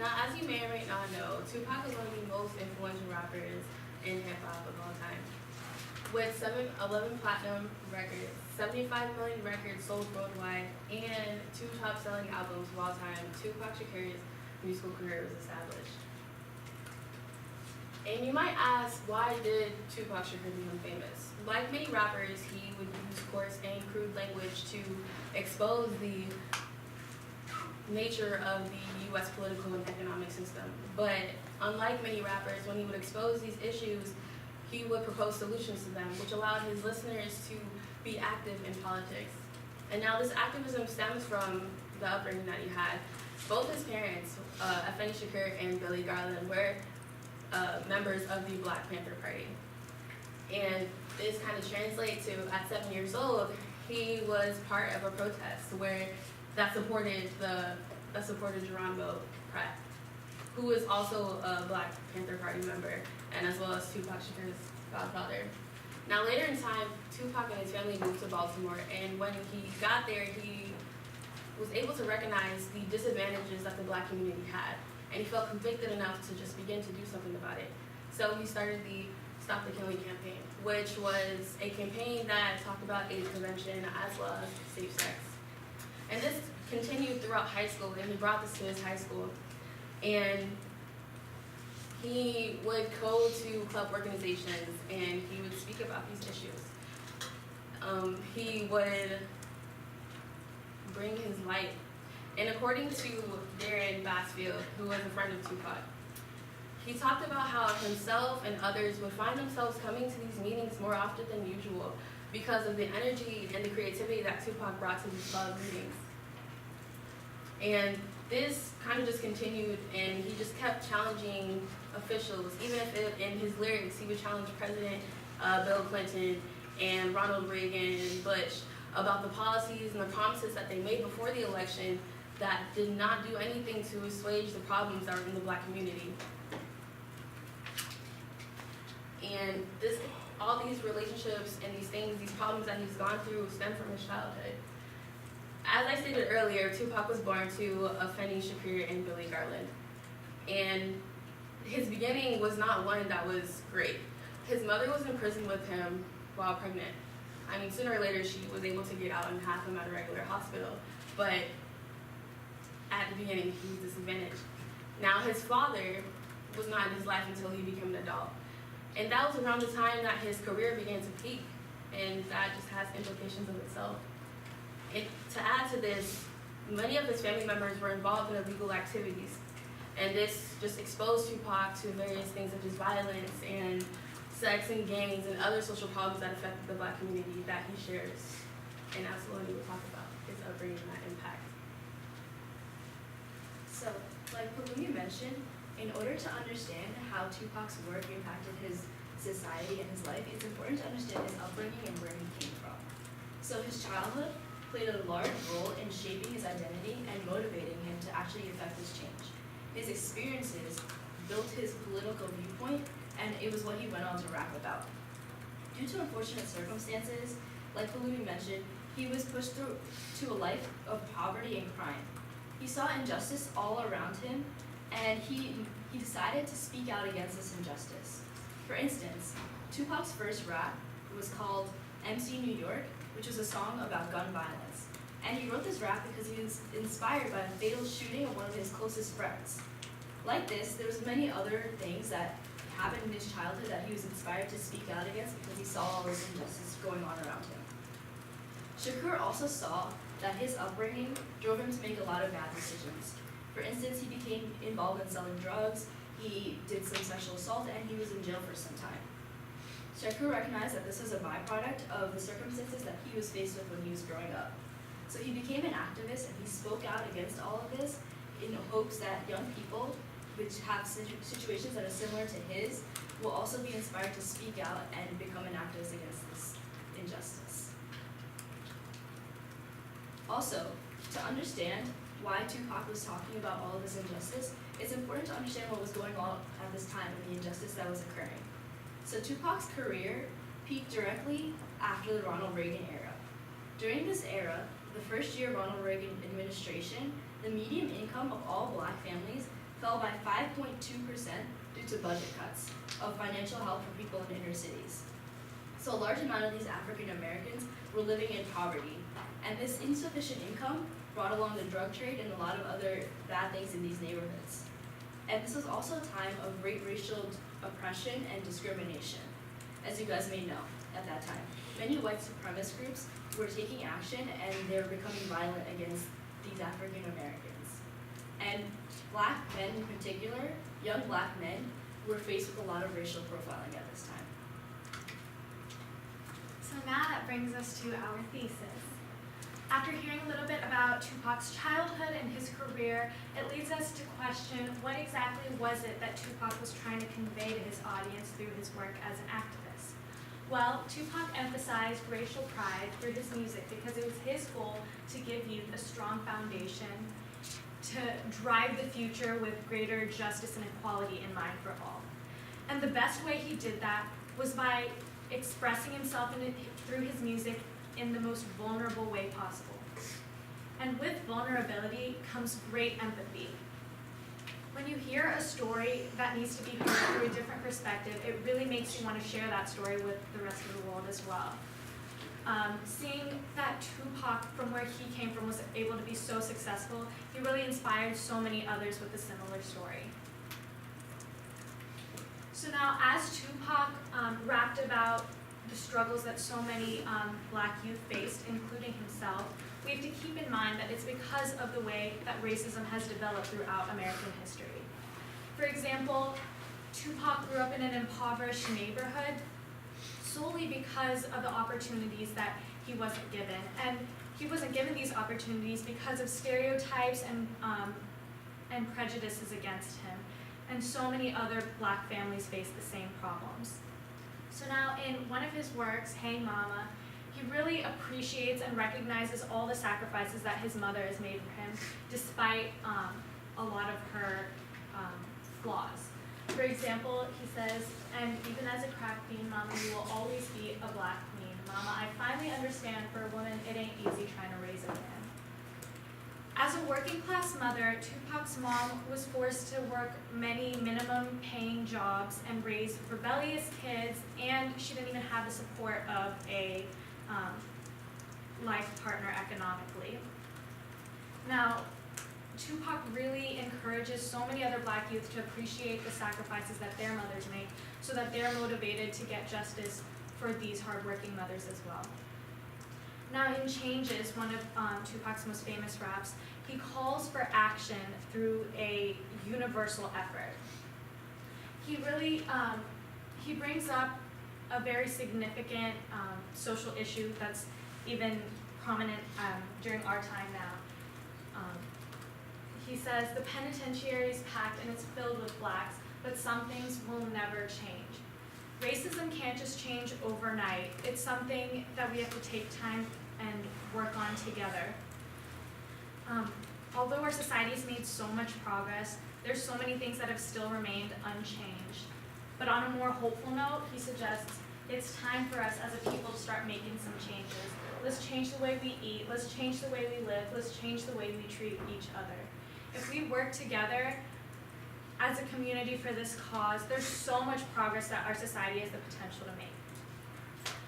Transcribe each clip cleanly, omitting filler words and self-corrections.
Now, as you may or may not know, Tupac is one of the most influential rappers in hip hop of all time. With 11 platinum records, 75 million records sold worldwide, and 2 top-selling albums of all time, Tupac Shakur's musical career was established. And you might ask, why did Tupac Shakur become famous? Like many rappers, he would use coarse and crude language to expose the nature of the U.S. political and economic system. But unlike many rappers, when he would expose these issues, he would propose solutions to them, which allowed his listeners to be active in politics. And now this activism stems from the upbringing that he had. Both his parents, Afeni Shakur and Billy Garland, were members of the Black Panther Party. And this kind of translates to, at 7 years old, he was part of a protest that supported Geronimo Pratt, who was also a Black Panther Party member, and as well as Tupac Shakur's godfather. Now later in time, Tupac and his family moved to Baltimore, and when he got there, he was able to recognize the disadvantages that the Black community had, and he felt convicted enough to just begin to do something about it. So he started the Stop the Killing campaign, which was a campaign that talked about AIDS prevention as well as safe sex. And this continued throughout high school, and he brought this to his high school. And he would go to club organizations and he would speak about these issues. He would bring his light. And according to Darren Basfield, who was a friend of Tupac, he talked about how himself and others would find themselves coming to these meetings more often than usual because of the energy and the creativity that Tupac brought to these club meetings. And this kind of just continued, and he just kept challenging officials. Even if in his lyrics, he would challenge President Bill Clinton and Ronald Reagan and Bush about the policies and the promises that they made before the election that did not do anything to assuage the problems that were in the Black community. And all these relationships and these things, these problems that he's gone through stem from his childhood. As I stated earlier, Tupac was born to Afeni Shakur and Billy Garland. And his beginning was not one that was great. His mother was in prison with him while pregnant. I mean, sooner or later, she was able to get out and have him at a regular hospital. But at the beginning, he was disadvantaged. Now, his father was not in his life until he became an adult. And that was around the time that his career began to peak. And that just has implications of itself. And to add to this, many of his family members were involved in illegal activities. And this just exposed Tupac to various things such as violence and sex and gangs and other social problems that affected the Black community that he shares. And absolutely we'll talk about his upbringing and that impact. So, like Palumi mentioned, in order to understand how Tupac's work impacted his society and his life, it's important to understand his upbringing and where he came from. So his childhood played a large role in shaping his identity and motivating him to actually effect this change. His experiences built his political viewpoint, and it was what he went on to rap about. Due to unfortunate circumstances, like Palumi mentioned, he was pushed through to a life of poverty and crime. He saw injustice all around him, and he decided to speak out against this injustice. For instance, Tupac's first rap was called MC New York, which was a song about gun violence. And he wrote this rap because he was inspired by a fatal shooting of one of his closest friends. Like this, there was many other things that happened in his childhood that he was inspired to speak out against because he saw all this injustice going on around him. Shakur also saw that his upbringing drove him to make a lot of bad decisions. For instance, he became involved in selling drugs, he did some sexual assault, and he was in jail for some time. Shakur recognized that this was a byproduct of the circumstances that he was faced with when he was growing up. So he became an activist and he spoke out against all of this in hopes that young people, which have situations that are similar to his, will also be inspired to speak out and become an activist against this injustice. Also, to understand why Tupac was talking about all of this injustice, it's important to understand what was going on at this time and the injustice that was occurring. So Tupac's career peaked directly after the Ronald Reagan era. During this era, the first year Ronald Reagan administration, the median income of all Black families fell by 5.2% due to budget cuts of financial help for people in inner cities. So a large amount of these African Americans were living in poverty, and this insufficient income brought along the drug trade and a lot of other bad things in these neighborhoods. And this was also a time of great racial oppression and discrimination, as you guys may know at that time. Many white supremacist groups were taking action and they were becoming violent against these African Americans. And black men in particular, young black men, were faced with a lot of racial profiling at this time. So now that brings us to our thesis. After hearing a little bit about Tupac's childhood and his career, it leads us to question what exactly was it that Tupac was trying to convey to his audience through his work as an activist. Well, Tupac emphasized racial pride through his music because it was his goal to give youth a strong foundation to drive the future with greater justice and equality in mind for all. And the best way he did that was by expressing himself through his music in the most vulnerable way possible. And with vulnerability comes great empathy. When you hear a story that needs to be heard through a different perspective, it really makes you want to share that story with the rest of the world as well. Seeing that Tupac, from where he came from, was able to be so successful, he really inspired so many others with a similar story. So now, as Tupac rapped about the struggles that so many black youth faced, including himself, we have to keep in mind that it's because of the way that racism has developed throughout American history. For example, Tupac grew up in an impoverished neighborhood solely because of the opportunities that he wasn't given. And he wasn't given these opportunities because of stereotypes and prejudices against him. And so many other black families face the same problems. So now in one of his works, Hey Mama, he really appreciates and recognizes all the sacrifices that his mother has made for him, despite a lot of her flaws. For example, he says, and even as a crack fiend, Mama, you will always be a black queen. Mama, I finally understand for a woman it ain't easy trying to raise a man. As a working class mother, Tupac's mom was forced to work many minimum paying jobs and raise rebellious kids, and she didn't even have the support of a life partner economically. Now, Tupac really encourages so many other black youth to appreciate the sacrifices that their mothers make so that they're motivated to get justice for these hardworking mothers as well. Now in Changes, one of Tupac's most famous raps, he calls for action through a universal effort. He really, he brings up a very significant social issue that's even prominent during our time now. He says, the penitentiary is packed and it's filled with blacks, but some things will never change. Racism can't just change overnight. It's something that we have to take time and work on together. Although our society has made so much progress, there's so many things that have still remained unchanged. But on a more hopeful note, he suggests it's time for us as a people to start making some changes. Let's change the way we eat, let's change the way we live, let's change the way we treat each other. If we work together as a community for this cause, there's so much progress that our society has the potential to make.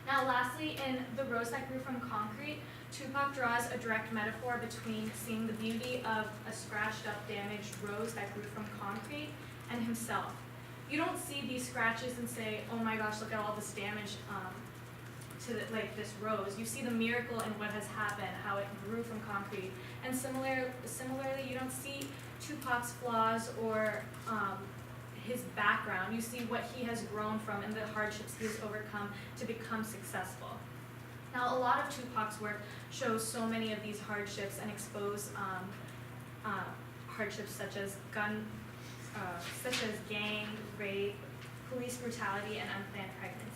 Now lastly, in The Rose That Grew from Concrete, Tupac draws a direct metaphor between seeing the beauty of a scratched up, damaged rose that grew from concrete and himself. You don't see these scratches and say, oh my gosh, look at all this damage to this rose. You see the miracle in what has happened, how it grew from concrete. And similarly, you don't see Tupac's flaws or his background. You see what he has grown from and the hardships he has overcome to become successful. Now, a lot of Tupac's work shows so many of these hardships and expose hardships such as gang, rape, police brutality, and unplanned pregnancy.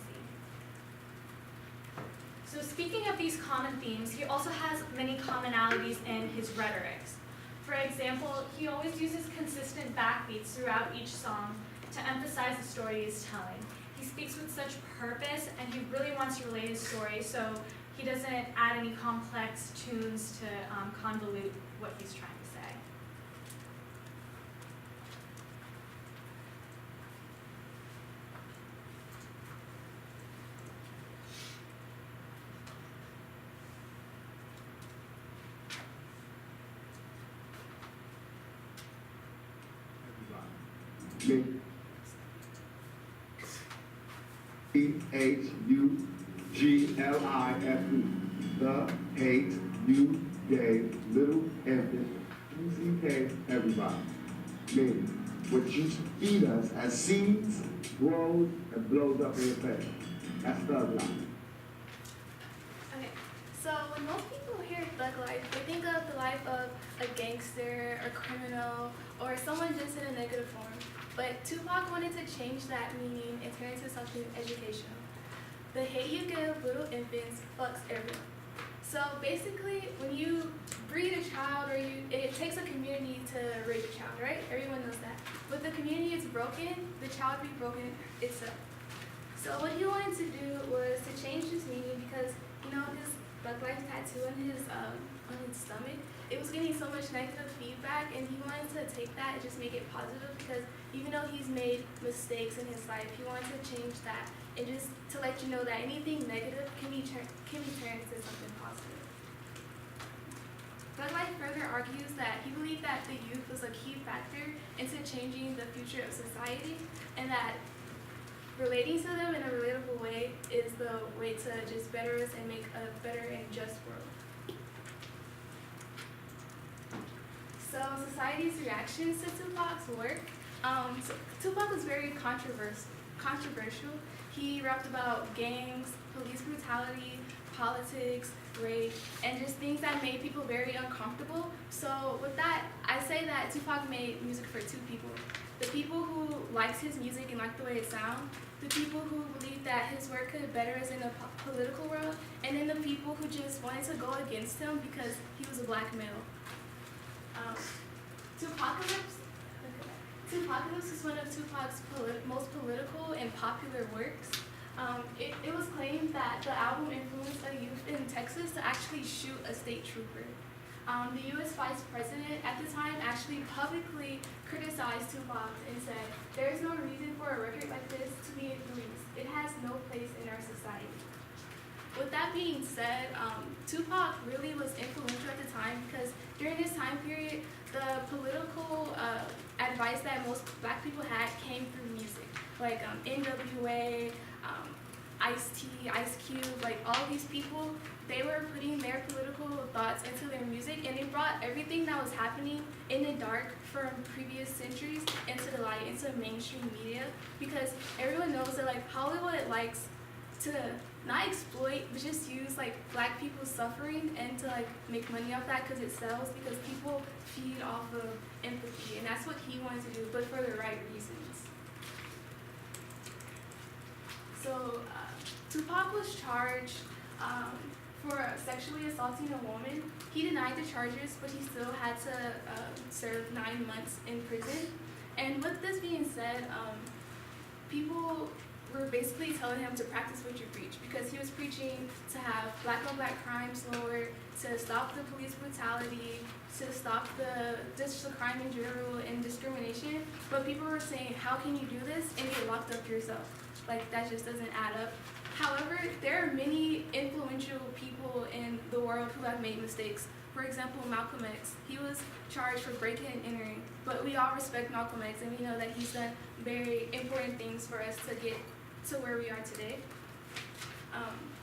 So speaking of these common themes, he also has many commonalities in his rhetorics. For example, he always uses consistent backbeats throughout each song to emphasize the story he's telling. He speaks with such purpose, and he really wants to relate his story, so he doesn't add any complex tunes to convolute what he's trying to say. Me. H-U-G-L-I-F-E. The hate you gave little infant, E-C-K, everybody. Meaning, what you feed us as seeds grows and blows up in your face. That's thug life. Okay, so when most people hear thug life, they think of the life of a gangster or criminal or someone just in a negative form. But Tupac wanted to change that meaning and turn it into something educational. The hate you give little infants fucks everyone. So basically, when you breed a child, it takes a community to raise a child, right? Everyone knows that. But the community is broken, the child will be broken itself. So what he wanted to do was to change this meaning because, his Thug Life tattoo on his stomach, it was getting so much negative feedback, and he wanted to take that and just make it positive because even though he's made mistakes in his life, he wanted to change that and just to let you know that anything negative can be turned into something positive. Thug Life further argues that he believed that the youth was a key factor into changing the future of society, and that relating to them in a relatable way is the way to just better us and make a better and just world. So society's reactions to Tupac's work. So Tupac was very controversial. He rapped about gangs, police brutality, politics, rape, and just things that made people very uncomfortable. So with that, I say that Tupac made music for two people. The people who liked his music and liked the way it sounded, the people who believed that his work could better us in a political world, and then the people who just wanted to go against him because he was a black male. Tupacalypse is one of Tupac's most political and popular works. It was claimed that the album influenced a youth in Texas to actually shoot a state trooper. The U.S. Vice President at the time actually publicly criticized Tupac and said, "There is no reason for a record like this to be released. It has no place in our society." With that being said, Tupac really was influential at the time because during this time period, the political advice that most black people had came through music, like NWA, Ice-T, Ice Cube, like all of these people, they were putting their political thoughts into their music, and it brought everything that was happening in the dark from previous centuries into the light, into mainstream media, because everyone knows that like Hollywood likes to not exploit, but just use like black people's suffering and to like make money off that because it sells, because people feed off of empathy, and that's what he wanted to do, but for the right reasons. So Tupac was charged for sexually assaulting a woman. He denied the charges, but he still had to serve 9 months in prison. And with this being said, people were basically telling him to practice what you preach, because he was preaching to have black on black crimes lowered, to stop the police brutality, to stop the crime in general and discrimination. But people were saying, how can you do this and get locked up yourself? Like, that just doesn't add up. However, there are many influential people in the world who have made mistakes. For example, Malcolm X. He was charged for breaking and entering, but we all respect Malcolm X, and we know that he's done very important things for us to get to where we are today.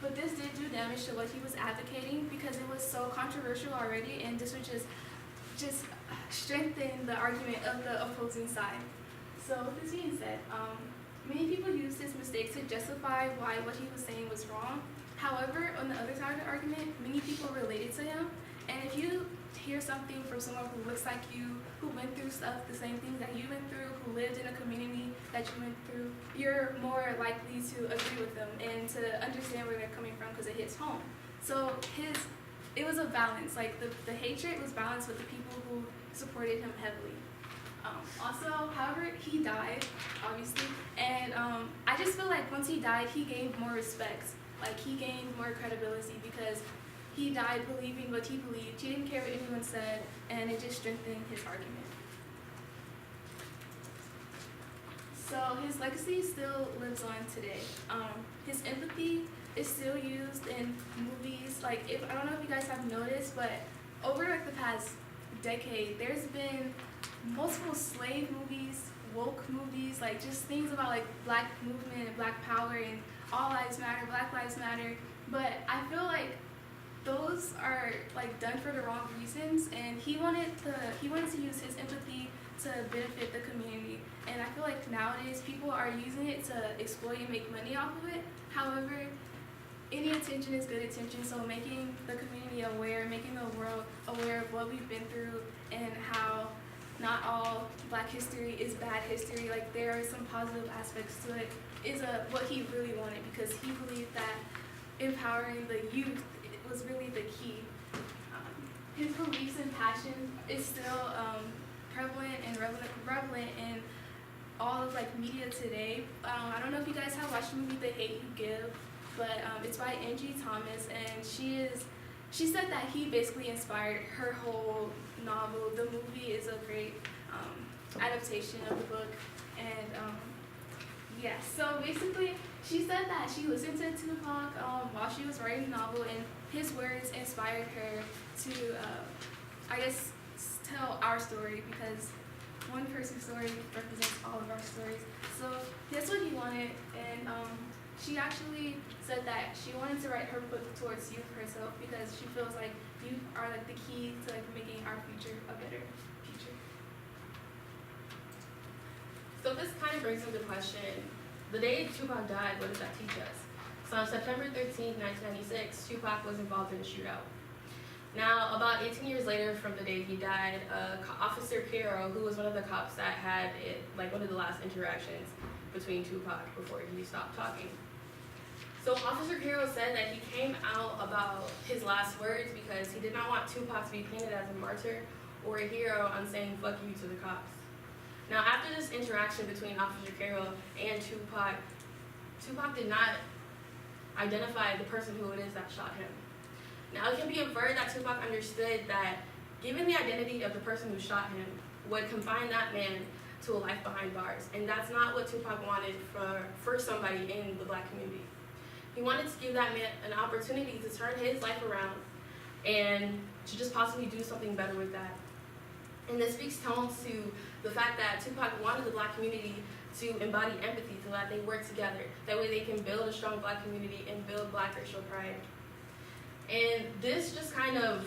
But this did do damage to what he was advocating, because it was so controversial already, and this would just strengthen the argument of the opposing side. So with this being said, many people use this mistake to justify why what he was saying was wrong. However, on the other side of the argument, many people related to him. And if you hear something from someone who looks like you, who went through stuff, the same things that you went through, who lived in a community that you went through, you're more likely to agree with them and to understand where they're coming from, because it hits home. So it was a balance. Like the hatred was balanced with the people who supported him heavily. Also, however, he died, obviously, and I just feel like once he died, he gained more respect. Like, he gained more credibility, because he died believing what he believed. He didn't care what anyone said, and it just strengthened his argument. So his legacy still lives on today. His empathy is still used in movies. Like, I don't know if you guys have noticed, but over like the past decade, there's been multiple slave movies, woke movies, like just things about like black movement and black power and all lives matter, black lives matter. But I feel like those are like done for the wrong reasons, and he wanted to use his empathy to benefit the community. And I feel like nowadays people are using it to exploit and make money off of it. However, any attention is good attention, so making the community aware, making the world aware of what we've been through and how not all black history is bad history, like there are some positive aspects to it, is what he really wanted, because he believed that empowering the youth was really the key. His beliefs and passion is still prevalent and relevant in all of like media today. I don't know if you guys have watched the movie The Hate You Give, but it's by Angie Thomas, and she said that he basically inspired her whole novel. The movie is a great adaptation of the book, and yeah, so basically she said that she listened to Tupac while she was writing the novel, and his words inspired her to, I guess, tell our story, because one person's story represents all of our stories. So that's what he wanted, and she actually said that she wanted to write her book towards youth herself, because she feels like youth are like the key to like making our future a better future. So this kind of brings into question, the day Tupac died, what does that teach us? So on September 13th, 1996, Tupac was involved in a shootout. Now, about 18 years later from the day he died, Officer Caro, who was one of the cops that had one of the last interactions between Tupac before he stopped talking. So Officer Caro said that he came out about his last words because he did not want Tupac to be painted as a martyr or a hero on saying fuck you to the cops. Now, after this interaction between Officer Caro and Tupac, Tupac did not identify the person who it is that shot him. Now, it can be inferred that Tupac understood that given the identity of the person who shot him would confine that man to a life behind bars, and that's not what Tupac wanted for somebody in the black community. He wanted to give that man an opportunity to turn his life around and to just possibly do something better with that. And this speaks tones to the fact that Tupac wanted the black community to embody empathy so that they work together. That way they can build a strong black community and build black racial pride. And this just kind of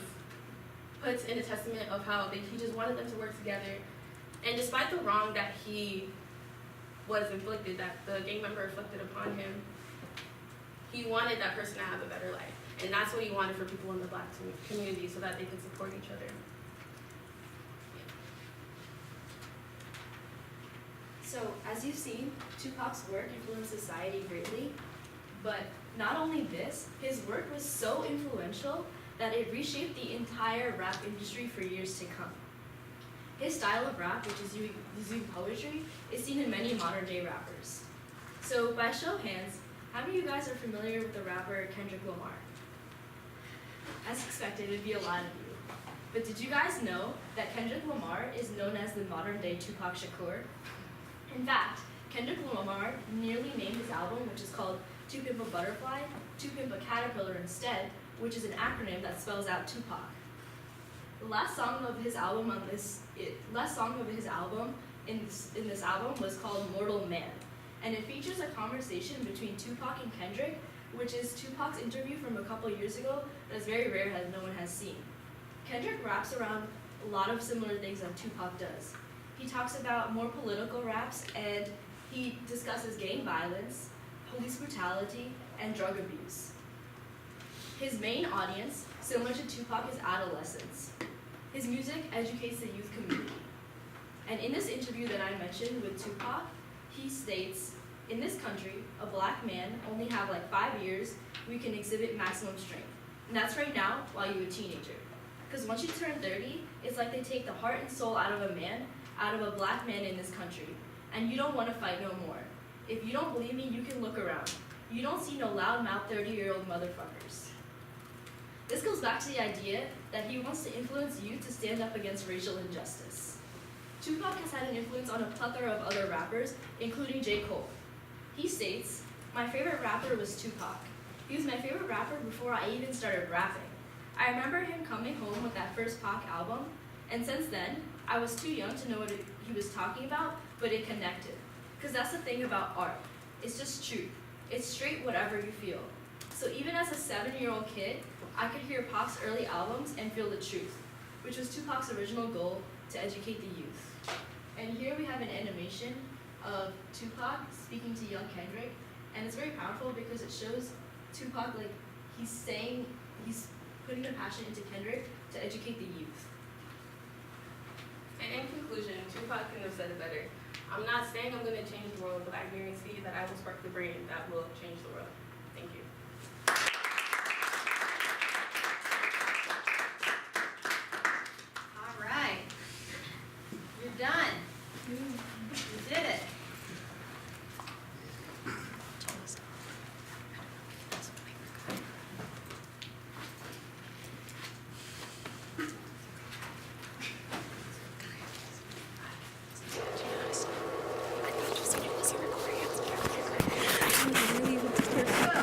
puts in a testament of how he just wanted them to work together. And despite the wrong that he was inflicted, that the gang member inflicted upon him, he wanted that person to have a better life. And that's what he wanted for people in the black community, so that they could support each other. So, as you've seen, Tupac's work influenced society greatly, but not only this, his work was so influential that it reshaped the entire rap industry for years to come. His style of rap, which is using poetry, is seen in many modern-day rappers. So, by show of hands, how many of you guys are familiar with the rapper Kendrick Lamar? As expected, it'd be a lot of you. But did you guys know that Kendrick Lamar is known as the modern-day Tupac Shakur? In fact, Kendrick Lamar nearly named his album, which is called To Pimp a Butterfly, To Pimp a Caterpillar instead, which is an acronym that spells out Tupac. The last song of his album in this album was called Mortal Man, and it features a conversation between Tupac and Kendrick, which is Tupac's interview from a couple years ago that's very rare that no one has seen. Kendrick raps around a lot of similar things that Tupac does. He talks about more political raps, and he discusses gang violence, police brutality, and drug abuse. His main audience, similar to Tupac, is adolescents. His music educates the youth community. And in this interview that I mentioned with Tupac, he states, in this country, a black man only have like 5 years, we can exhibit maximum strength. And that's right now while you're a teenager. Because once you turn 30, it's like they take the heart and soul out of a man, out of a black man in this country. And you don't want to fight no more. If you don't believe me, you can look around. You don't see no loudmouth 30-year-old motherfuckers. This goes back to the idea that he wants to influence you to stand up against racial injustice. Tupac has had an influence on a plethora of other rappers, including J. Cole. He states, "My favorite rapper was Tupac. He was my favorite rapper before I even started rapping. I remember him coming home with that first Pac album, and since then, I was too young to know what he was talking about, but it connected. Because that's the thing about art. It's just truth. It's straight whatever you feel. So even as a 7-year-old kid, I could hear Pac's early albums and feel the truth, which was Tupac's original goal, to educate the youth. And here we have an animation of Tupac speaking to young Kendrick, and it's very powerful because it shows Tupac like he's putting the passion into Kendrick to educate the youth. And in conclusion, Tupac couldn't have said it better. I'm not saying I'm going to change the world, but I guarantee that I will spark the brain that will change the world. Thank you.